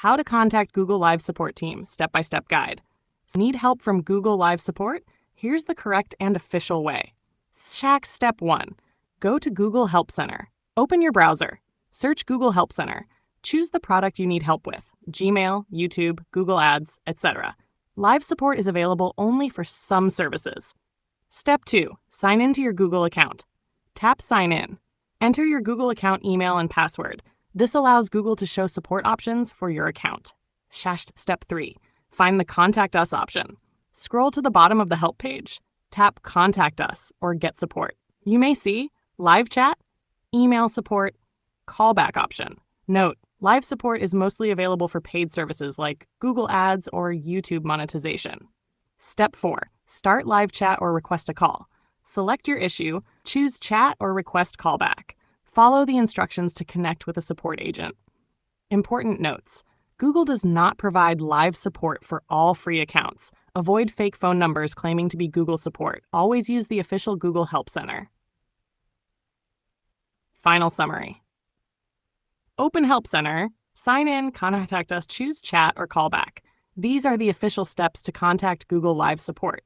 How to contact Google Live Support team, step-by-step guide. So need help from Google Live Support? Here's the correct and official way. Step 1. Go to Google Help Center. Open your browser. Search Google Help Center. Choose the product you need help with, Gmail, YouTube, Google Ads, etc. Live support is available only for some services. Step 2. Sign into your Google account. Tap Sign In. Enter your Google account email and password. This allows Google to show support options for your account. Step 3. Find the Contact Us option. Scroll to the bottom of the help page. Tap Contact Us or Get Support. You may see live chat, email support, callback option. Note, live support is mostly available for paid services like Google Ads or YouTube monetization. Step 4. Start live chat or request a call. Select your issue, choose chat or request callback. Follow the instructions to connect with a support agent. Important notes. Google does not provide live support for all free accounts. Avoid fake phone numbers claiming to be Google support. Always use the official Google Help Center. Final summary. Open Help Center, sign in, contact us, choose chat or callback. These are the official steps to contact Google Live Support.